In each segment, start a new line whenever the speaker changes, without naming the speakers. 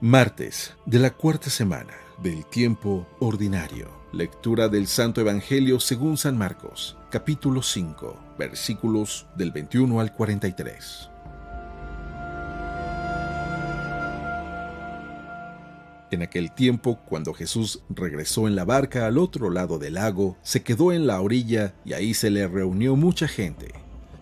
Martes de la cuarta semana del tiempo ordinario. Lectura del Santo Evangelio según San Marcos, capítulo 5, versículos del 21 al 43. En aquel tiempo, cuando Jesús regresó en la barca al otro lado del lago, se quedó en la orilla y ahí se le reunió mucha gente.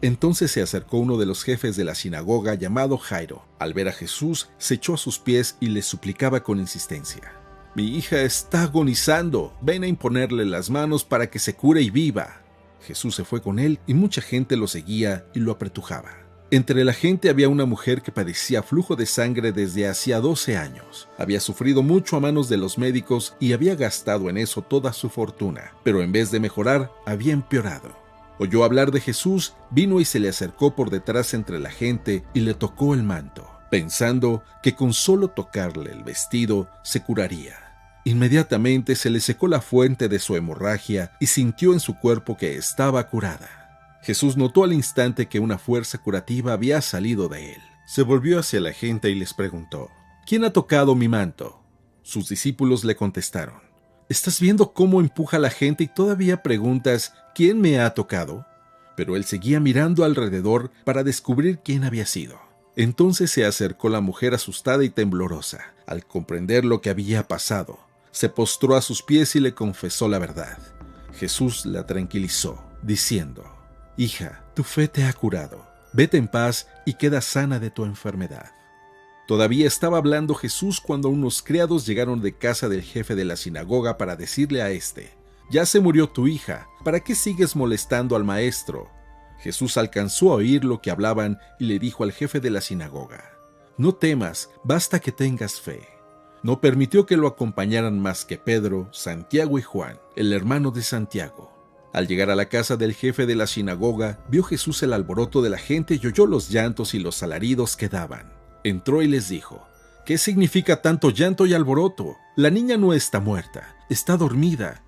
Entonces se acercó uno de los jefes de la sinagoga llamado Jairo. Al ver a Jesús, se echó a sus pies y le suplicaba con insistencia: «Mi hija está agonizando, ven a imponerle las manos para que se cure y viva». Jesús se fue con él y mucha gente lo seguía y lo apretujaba. Entre la gente había una mujer que padecía flujo de sangre desde hacía 12 años. Había sufrido mucho a manos de los médicos y había gastado en eso toda su fortuna, pero en vez de mejorar, había empeorado. Oyó hablar de Jesús, vino y se le acercó por detrás entre la gente y le tocó el manto, pensando que con solo tocarle el vestido se curaría. Inmediatamente se le secó la fuente de su hemorragia y sintió en su cuerpo que estaba curada. Jesús notó al instante que una fuerza curativa había salido de él. Se volvió hacia la gente y les preguntó: «¿Quién ha tocado mi manto?». Sus discípulos le contestaron: «¿Estás viendo cómo empuja a la gente y todavía preguntas quién me ha tocado?». Pero él seguía mirando alrededor para descubrir quién había sido. Entonces se acercó la mujer asustada y temblorosa. Al comprender lo que había pasado, se postró a sus pies y le confesó la verdad. Jesús la tranquilizó, diciendo: «Hija, tu fe te ha curado. Vete en paz y queda sana de tu enfermedad». Todavía estaba hablando Jesús cuando unos criados llegaron de casa del jefe de la sinagoga para decirle a éste: «Ya se murió tu hija, ¿para qué sigues molestando al maestro?». Jesús alcanzó a oír lo que hablaban y le dijo al jefe de la sinagoga: «No temas, basta que tengas fe». No permitió que lo acompañaran más que Pedro, Santiago y Juan, el hermano de Santiago. Al llegar a la casa del jefe de la sinagoga, vio Jesús el alboroto de la gente y oyó los llantos y los alaridos que daban. Entró y les dijo: «¿Qué significa tanto llanto y alboroto? La niña no está muerta, está dormida».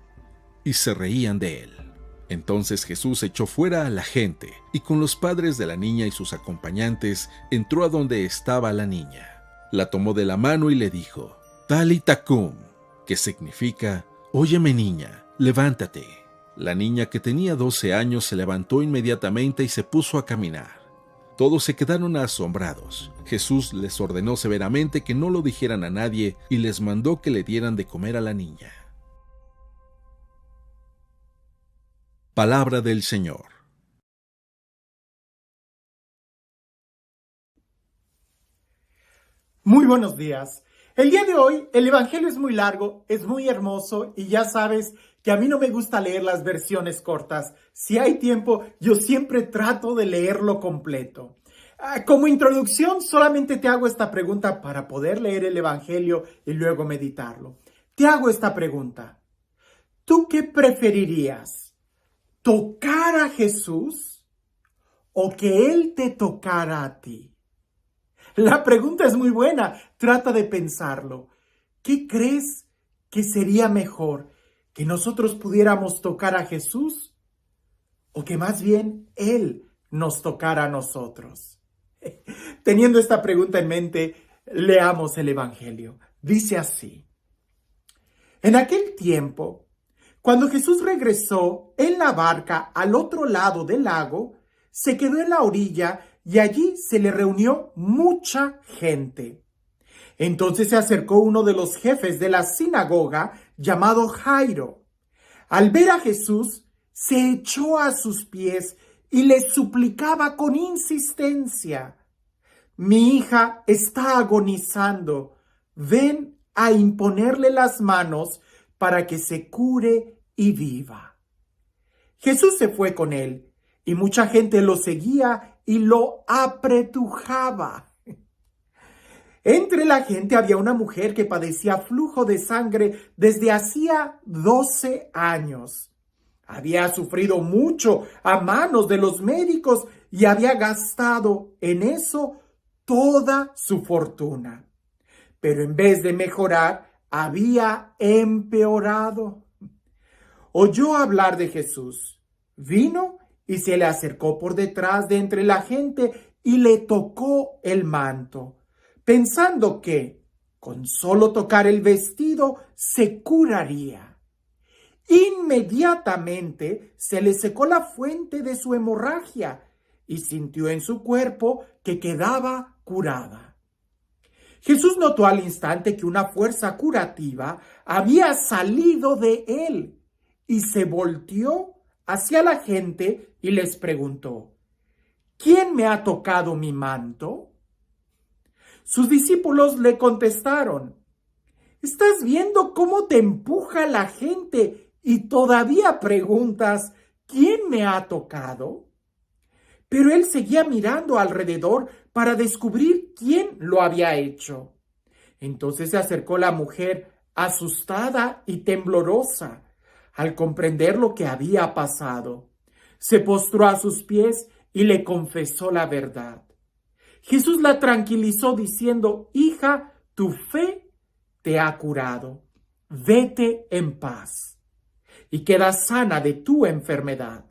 Y se reían de él. Entonces Jesús echó fuera a la gente y con los padres de la niña y sus acompañantes entró a donde estaba la niña. La tomó de la mano y le dijo: «Talita cum», que significa: «Óyeme, niña, levántate». La niña, que tenía 12 años, se levantó inmediatamente y se puso a caminar. Todos se quedaron asombrados. Jesús les ordenó severamente que no lo dijeran a nadie y les mandó que le dieran de comer a la niña. Palabra del Señor.
Muy buenos días. El día de hoy el Evangelio es muy largo, es muy hermoso y ya sabes que a mí no me gusta leer las versiones cortas. Si hay tiempo, yo siempre trato de leerlo completo. Como introducción, solamente te hago esta pregunta para poder leer el Evangelio y luego meditarlo. Te hago esta pregunta: ¿tú qué preferirías? ¿Tocar a Jesús o que Él te tocara a ti? La pregunta es muy buena, trata de pensarlo. ¿Qué crees que sería mejor? ¿Que nosotros pudiéramos tocar a Jesús o que más bien Él nos tocara a nosotros? Teniendo esta pregunta en mente, leamos el Evangelio. Dice así: en aquel tiempo, cuando Jesús regresó en la barca al otro lado del lago, se quedó en la orilla y allí se le reunió mucha gente. Entonces se acercó uno de los jefes de la sinagoga, llamado Jairo. Al ver a Jesús, se echó a sus pies y le suplicaba con insistencia: «Mi hija está agonizando. Ven a imponerle las manos para que se cure y viva». Jesús se fue con él y mucha gente lo seguía y lo apretujaba. Entre la gente había una mujer que padecía flujo de sangre desde hacía 12 años. Había sufrido mucho a manos de los médicos y había gastado en eso toda su fortuna. Pero en vez de mejorar, había empeorado. Oyó hablar de Jesús, vino y se le acercó por detrás de entre la gente y le tocó el manto, pensando que Con solo tocar el vestido se curaría. Inmediatamente se le secó la fuente de su hemorragia y sintió en su cuerpo que quedaba curada. Jesús notó al instante que una fuerza curativa había salido de él y se volteó hacia la gente y les preguntó: ¿quién me ha tocado mi manto? Sus discípulos le contestaron: ¿estás viendo cómo te empuja la gente y todavía preguntas ¿quién me ha tocado? Pero él seguía mirando alrededor para descubrir quién lo había hecho. Entonces se acercó la mujer, asustada y temblorosa, al comprender lo que había pasado. Se postró a sus pies y le confesó la verdad. Jesús la tranquilizó diciendo: hija, tu fe te ha curado. Vete en paz y queda sana de tu enfermedad.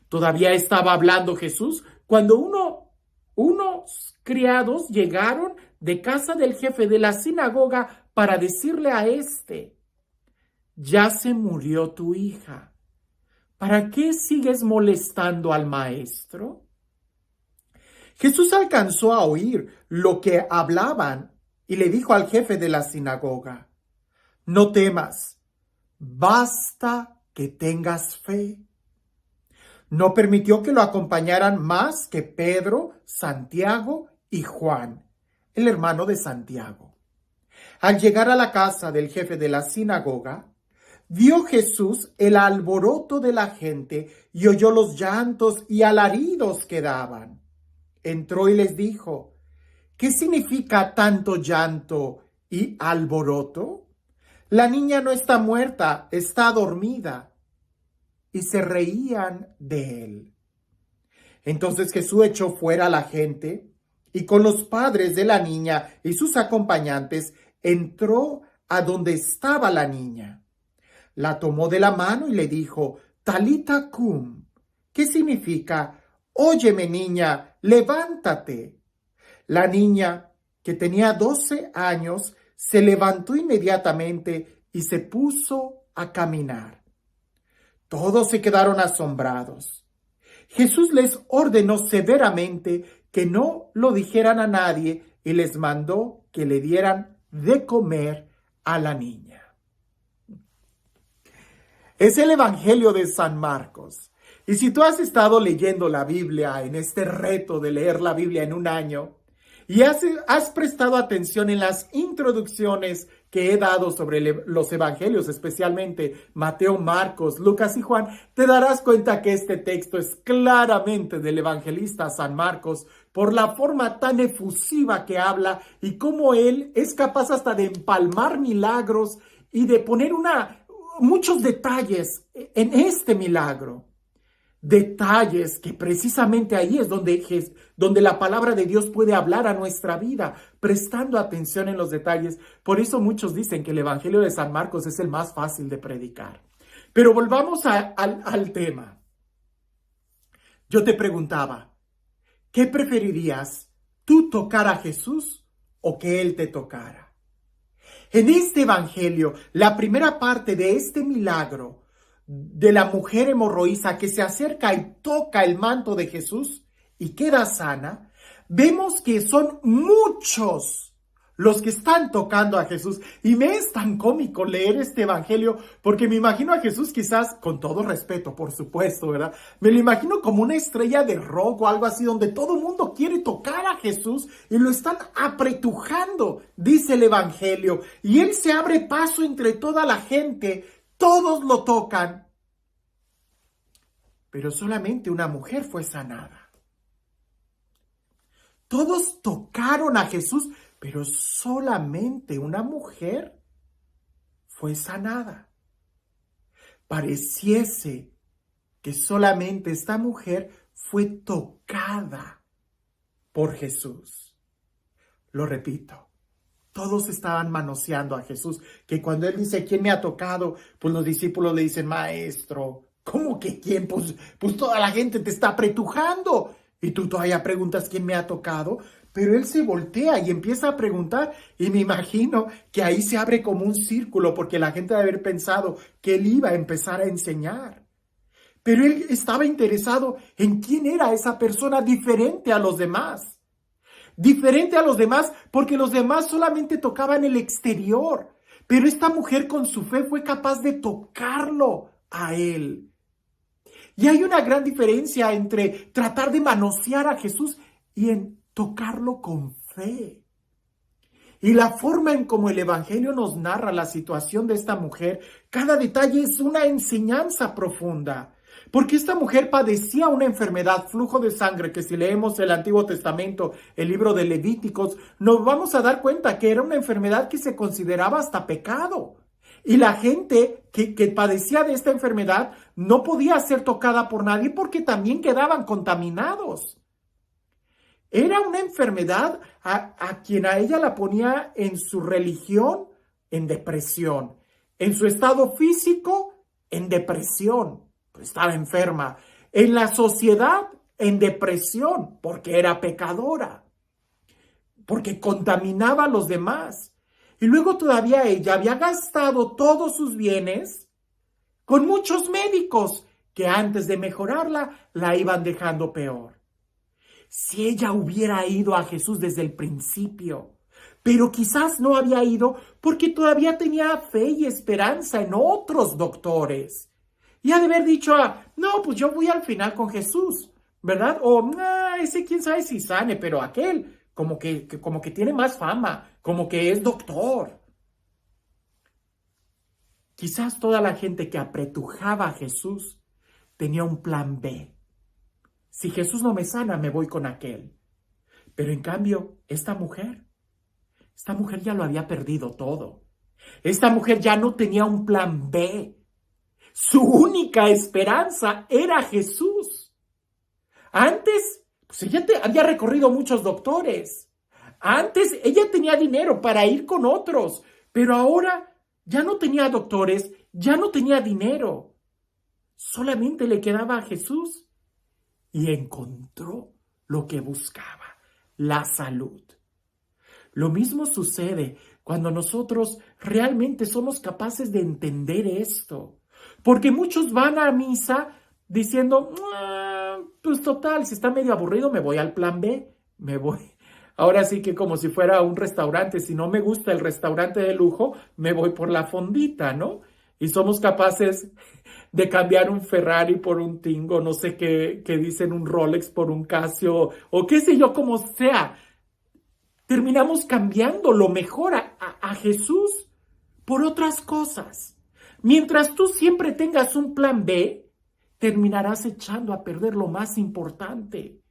Todavía estaba hablando Jesús cuando unos criados llegaron de casa del jefe de la sinagoga para decirle a éste: ya se murió tu hija. ¿Para qué sigues molestando al maestro? Jesús alcanzó a oír lo que hablaban y le dijo al jefe de la sinagoga: no temas, basta que tengas fe. No permitió que lo acompañaran más que Pedro, Santiago y Juan, el hermano de Santiago. Al llegar a la casa del jefe de la sinagoga, vio Jesús el alboroto de la gente y oyó los llantos y alaridos que daban. Entró y les dijo: ¿qué significa tanto llanto y alboroto? La niña no está muerta, está dormida. Y se reían de él. Entonces Jesús echó fuera a la gente y con los padres de la niña y sus acompañantes entró a donde estaba la niña. La tomó de la mano y le dijo: Talita cum, ¿qué significa? Óyeme, niña, levántate. La niña, que tenía 12 años, se levantó inmediatamente y se puso a caminar. Todos se quedaron asombrados. Jesús les ordenó severamente que no lo dijeran a nadie y les mandó que le dieran de comer a la niña. Es el Evangelio de San Marcos. Y si tú has estado leyendo la Biblia en este reto de leer la Biblia en un año y has prestado atención en las introducciones que he dado sobre los evangelios, especialmente Mateo, Marcos, Lucas y Juan, te darás cuenta que este texto es claramente del evangelista San Marcos por la forma tan efusiva que habla y cómo él es capaz hasta de empalmar milagros y de poner muchos detalles en este milagro. Detalles que precisamente ahí es donde la palabra de Dios puede hablar a nuestra vida, prestando atención en los detalles. Por eso muchos dicen que el Evangelio de San Marcos es el más fácil de predicar. Pero volvamos al tema. Yo te preguntaba, ¿qué preferirías? ¿Tú tocar a Jesús o que Él te tocara? En este Evangelio, la primera parte de este milagro de la mujer hemorroísa que se acerca y toca el manto de Jesús y queda sana, vemos que son muchos los que están tocando a Jesús. Y me es tan cómico leer este evangelio porque me imagino a Jesús, quizás, con todo respeto, por supuesto, ¿verdad? Me lo imagino como una estrella de rock o algo así, donde todo el mundo quiere tocar a Jesús y lo están apretujando, dice el evangelio. Y él se abre paso entre toda la gente. Todos lo tocan, pero solamente una mujer fue sanada. Todos tocaron a Jesús, pero solamente una mujer fue sanada. Pareciese que solamente esta mujer fue tocada por Jesús. Lo repito. Todos estaban manoseando a Jesús, que cuando él dice, ¿quién me ha tocado? Pues los discípulos le dicen, maestro, ¿cómo que quién? Pues toda la gente te está apretujando. Y tú todavía preguntas quién me ha tocado, pero él se voltea y empieza a preguntar y me imagino que ahí se abre como un círculo porque la gente debe haber pensado que él iba a empezar a enseñar. Pero él estaba interesado en quién era esa persona diferente a los demás. Diferente a los demás porque los demás solamente tocaban el exterior. Pero esta mujer con su fe fue capaz de tocarlo a él. Y hay una gran diferencia entre tratar de manosear a Jesús y en tocarlo con fe. Y la forma en cómo el Evangelio nos narra la situación de esta mujer, cada detalle es una enseñanza profunda. Porque esta mujer padecía una enfermedad, flujo de sangre, que si leemos el Antiguo Testamento, el libro de Levíticos, nos vamos a dar cuenta que era una enfermedad que se consideraba hasta pecado. Y la gente que padecía de esta enfermedad no podía ser tocada por nadie porque también quedaban contaminados. Era una enfermedad a quien a ella la ponía en su religión en depresión, en su estado físico en depresión, pues estaba enferma, en la sociedad en depresión porque era pecadora, porque contaminaba a los demás. Y luego todavía ella había gastado todos sus bienes con muchos médicos que antes de mejorarla la iban dejando peor. Si ella hubiera ido a Jesús desde el principio, pero quizás no había ido porque todavía tenía fe y esperanza en otros doctores. Y ha de haber dicho, no, pues yo voy al final con Jesús, ¿verdad? O, ese quién sabe si sane, pero aquel como que tiene más fama, como que es doctor. Quizás toda la gente que apretujaba a Jesús tenía un plan B. Si Jesús no me sana, me voy con aquel. Pero en cambio, esta mujer ya lo había perdido todo. Esta mujer ya no tenía un plan B. Su única esperanza era Jesús. Antes, pues ella había recorrido muchos doctores. Antes ella tenía dinero para ir con otros, pero ahora ya no tenía doctores, ya no tenía dinero. Solamente le quedaba a Jesús. Y encontró lo que buscaba, la salud. Lo mismo sucede cuando nosotros realmente somos capaces de entender esto. Porque muchos van a misa diciendo, pues total, si está medio aburrido me voy al plan B, me voy. Ahora sí que como si fuera un restaurante, si no me gusta el restaurante de lujo, me voy por la fondita, ¿no? Y somos capaces de cambiar un Ferrari por un Twingo, no sé qué dicen, un Rolex por un Casio, o qué sé yo, como sea. Terminamos cambiando lo mejor a Jesús por otras cosas. Mientras tú siempre tengas un plan B, terminarás echando a perder lo más importante.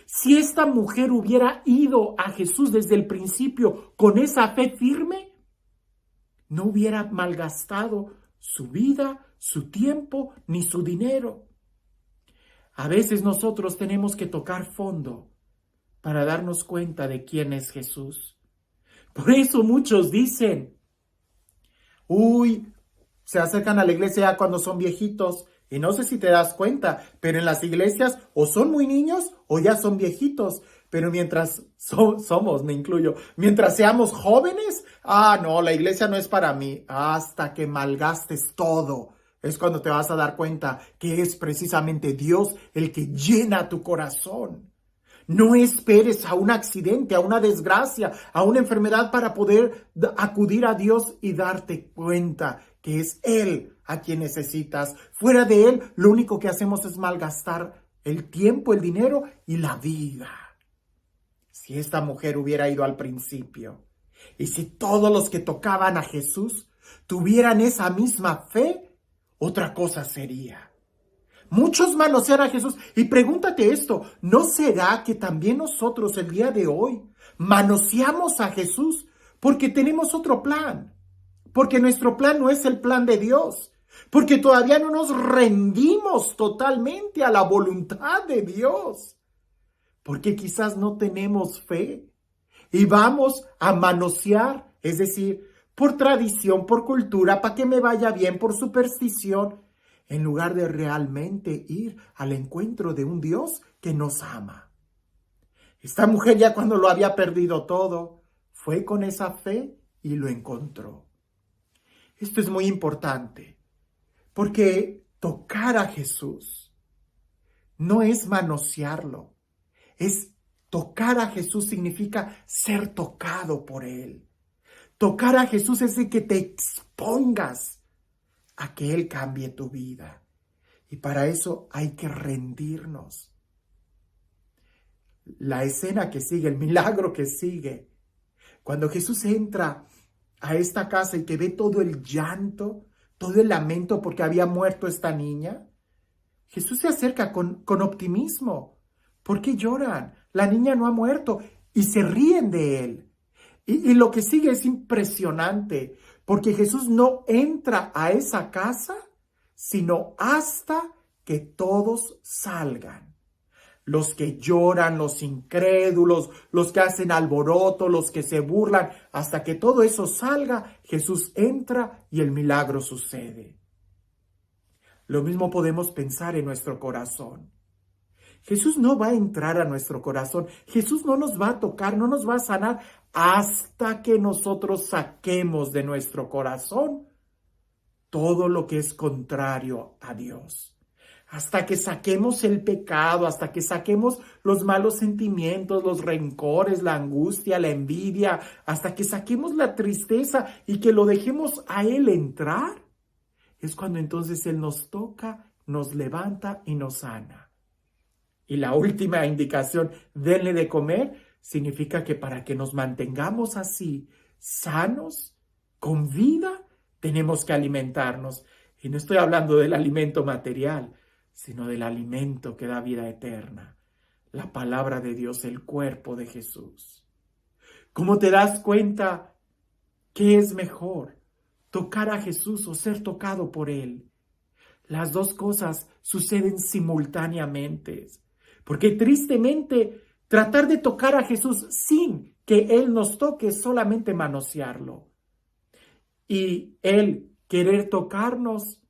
Si esta mujer hubiera ido a Jesús desde el principio con esa fe firme, no hubiera malgastado su vida, su tiempo, ni su dinero. A veces nosotros tenemos que tocar fondo para darnos cuenta de quién es Jesús. Por eso muchos dicen, se acercan a la iglesia ya cuando son viejitos. Y no sé si te das cuenta, pero en las iglesias o son muy niños o ya son viejitos. Pero mientras somos, me incluyo, mientras seamos jóvenes, no, la iglesia no es para mí. Hasta que malgastes todo, es cuando te vas a dar cuenta que es precisamente Dios el que llena tu corazón. No esperes a un accidente, a una desgracia, a una enfermedad para poder acudir a Dios y darte cuenta que es Él a quien necesitas. Fuera de Él, lo único que hacemos es malgastar el tiempo, el dinero y la vida. Si esta mujer hubiera ido al principio y si todos los que tocaban a Jesús tuvieran esa misma fe, otra cosa sería. Muchos manosean a Jesús. Y pregúntate esto, ¿no será que también nosotros el día de hoy manoseamos a Jesús porque tenemos otro plan? Porque nuestro plan no es el plan de Dios. Porque todavía no nos rendimos totalmente a la voluntad de Dios. Porque quizás no tenemos fe y vamos a manosear, es decir, por tradición, por cultura, para que me vaya bien, por superstición, en lugar de realmente ir al encuentro de un Dios que nos ama. Esta mujer ya cuando lo había perdido todo, fue con esa fe y lo encontró. Esto es muy importante, porque tocar a Jesús no es manosearlo, es tocar a Jesús significa ser tocado por Él. Tocar a Jesús es de que te expongas a que Él cambie tu vida. Y para eso hay que rendirnos. La escena que sigue, el milagro que sigue, cuando Jesús entra a esta casa y que ve todo el llanto, todo el lamento porque había muerto esta niña, Jesús se acerca con optimismo. ¿Por qué lloran? La niña no ha muerto y se ríen de él. Y lo que sigue es impresionante, porque Jesús no entra a esa casa, sino hasta que todos salgan. Los que lloran, los incrédulos, los que hacen alboroto, los que se burlan, hasta que todo eso salga, Jesús entra y el milagro sucede. Lo mismo podemos pensar en nuestro corazón. Jesús no va a entrar a nuestro corazón. Jesús no nos va a tocar, no nos va a sanar hasta que nosotros saquemos de nuestro corazón todo lo que es contrario a Dios. Hasta que saquemos el pecado, hasta que saquemos los malos sentimientos, los rencores, la angustia, la envidia, hasta que saquemos la tristeza y que lo dejemos a Él entrar, es cuando entonces Él nos toca, nos levanta y nos sana. Y la última indicación, denle de comer, significa que para que nos mantengamos así, sanos, con vida, tenemos que alimentarnos. Y no estoy hablando del alimento material, sino del alimento que da vida eterna. La palabra de Dios, el cuerpo de Jesús. ¿Cómo te das cuenta qué es mejor? ¿Tocar a Jesús o ser tocado por Él? Las dos cosas suceden simultáneamente. Porque tristemente, tratar de tocar a Jesús sin que Él nos toque es solamente manosearlo. Y Él querer tocarnos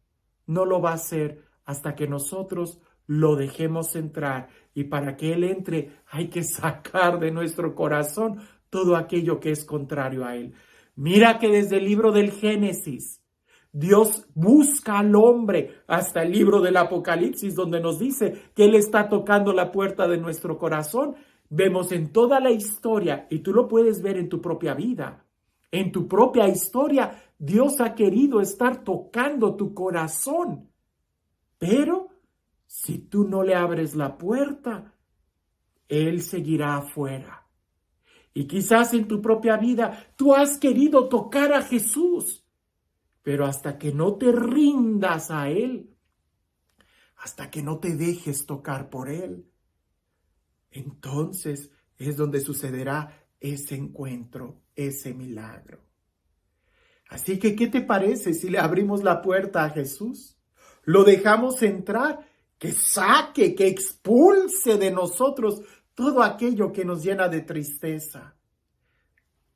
no lo va a hacer hasta que nosotros lo dejemos entrar. Y para que Él entre hay que sacar de nuestro corazón todo aquello que es contrario a Él. Mira que desde el libro del Génesis, Dios busca al hombre hasta el libro del Apocalipsis, donde nos dice que Él está tocando la puerta de nuestro corazón. Vemos en toda la historia, y tú lo puedes ver en tu propia vida, en tu propia historia, Dios ha querido estar tocando tu corazón. Pero si tú no le abres la puerta, Él seguirá afuera. Y quizás en tu propia vida tú has querido tocar a Jesús, pero hasta que no te rindas a Él, hasta que no te dejes tocar por Él, entonces es donde sucederá ese encuentro, ese milagro. Así que, ¿qué te parece si le abrimos la puerta a Jesús? Lo dejamos entrar, que saque, que expulse de nosotros todo aquello que nos llena de tristeza.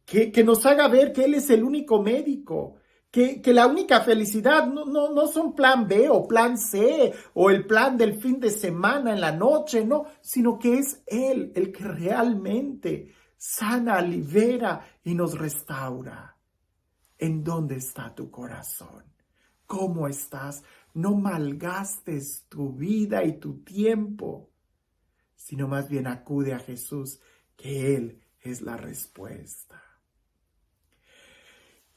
Que nos haga ver que Él es el único médico. Que la única felicidad no son plan B o plan C o el plan del fin de semana en la noche, no, sino que es Él el que realmente sana, libera y nos restaura. ¿En dónde está tu corazón? ¿Cómo estás? No malgastes tu vida y tu tiempo, sino más bien acude a Jesús, que Él es la respuesta.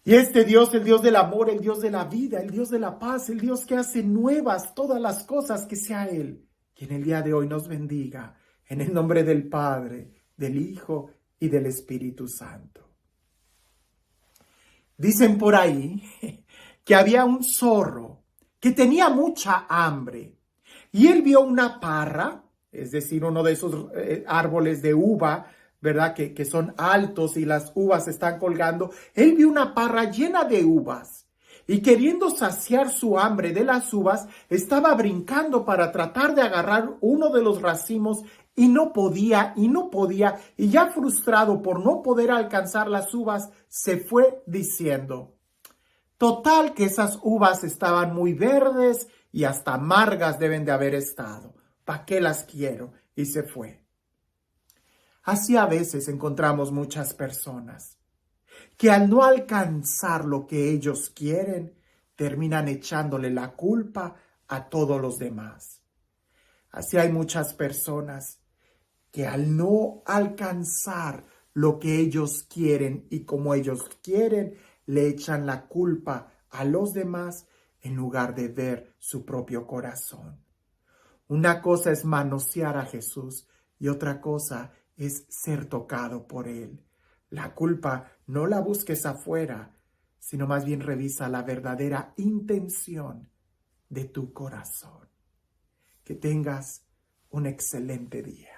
Y este Dios, el Dios del amor, el Dios de la vida, el Dios de la paz, el Dios que hace nuevas todas las cosas, que sea Él quien el día de hoy nos bendiga, en el nombre del Padre, del Hijo y del Espíritu Santo. Dicen por ahí que había un zorro que tenía mucha hambre y él vio una parra, es decir, uno de esos árboles de uva, ¿verdad? Que son altos y las uvas están colgando. Él vio una parra llena de uvas y queriendo saciar su hambre de las uvas, estaba brincando para tratar de agarrar uno de los racimos y no podía, y ya frustrado por no poder alcanzar las uvas, se fue diciendo: total que esas uvas estaban muy verdes y hasta amargas deben de haber estado. ¿Para qué las quiero? Y se fue. Así a veces encontramos muchas personas que al no alcanzar lo que ellos quieren, terminan echándole la culpa a todos los demás. Así hay muchas personas que al no alcanzar lo que ellos quieren y como ellos quieren, le echan la culpa a los demás en lugar de ver su propio corazón. Una cosa es manosear a Jesús y otra cosa es ser tocado por Él. La culpa no la busques afuera, sino más bien revisa la verdadera intención de tu corazón. Que tengas un excelente día.